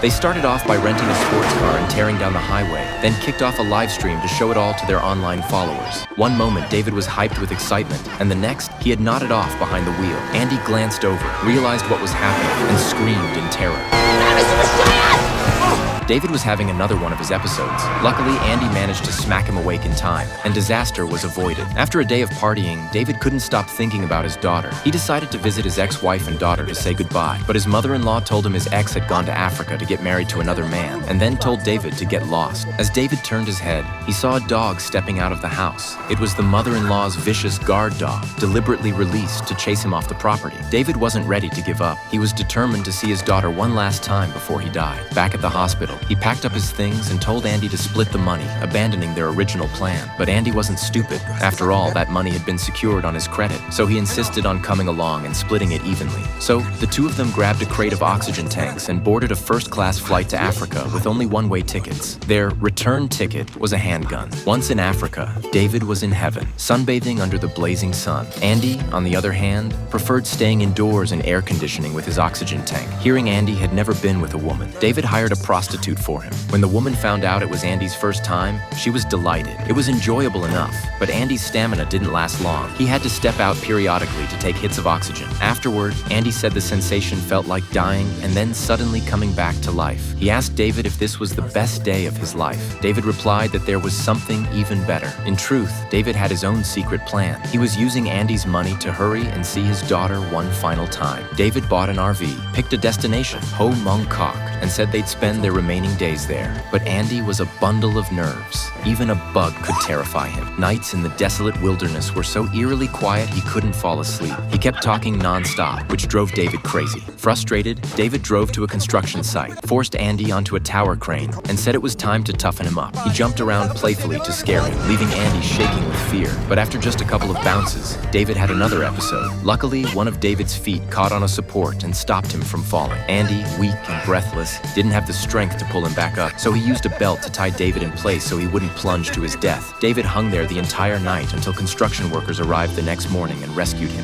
They started off by renting a sports car and tearing down the highway, then kicked off a live stream to show it all to their online followers. One moment, David was hyped with excitement, and the next, he had nodded off behind the wheel. Andy glanced over, realized what was happening, and screamed in terror. David was having another one of his episodes. Luckily, Andy managed to smack him awake in time, and disaster was avoided. After a day of partying, David couldn't stop thinking about his daughter. He decided to visit his ex-wife and daughter to say goodbye, but his mother-in-law told him his ex had gone to Africa to get married to another man, and then told David to get lost. As David turned his head, he saw a dog stepping out of the house. It was the mother-in-law's vicious guard dog, deliberately released to chase him off the property. David wasn't ready to give up. He was determined to see his daughter one last time before he died. Back at the hospital, he packed up his things and told Andy to split the money, abandoning their original plan. But Andy wasn't stupid. After all, that money had been secured on his credit, so he insisted on coming along and splitting it evenly. So, the two of them grabbed a crate of oxygen tanks and boarded a first-class flight to Africa with only one-way tickets. Their return ticket was a handgun. Once in Africa, David was in heaven, sunbathing under the blazing sun. Andy, on the other hand, preferred staying indoors in air conditioning with his oxygen tank. Hearing Andy had never been with a woman, David hired a prostitute for him. When the woman found out it was Andy's first time, she was delighted. It was enjoyable enough, but Andy's stamina didn't last long. He had to step out periodically to take hits of oxygen. Afterward, Andy said the sensation felt like dying and then suddenly coming back to life. He asked David if this was the best day of his life. David replied that there was something even better. In truth, David had his own secret plan. He was using Andy's money to hurry and see his daughter one final time. David bought an RV, picked a destination, Ho Mong Kok, and said they'd spend their remaining days there. But Andy was a bundle of nerves. Even a bug could terrify him. Nights in the desolate wilderness were so eerily quiet he couldn't fall asleep. He kept talking non-stop, which drove David crazy. Frustrated, David drove to a construction site, forced Andy onto a tower crane, and said it was time to toughen him up. He jumped around playfully to scare him, leaving Andy shaking with fear. But after just a couple of bounces, David had another episode. Luckily, one of David's feet caught on a support and stopped him from falling. Andy, weak and breathless, didn't have the strength to pull him back up, so he used a belt to tie David in place so he wouldn't plunge to his death. David hung there the entire night until construction workers arrived the next morning and rescued him.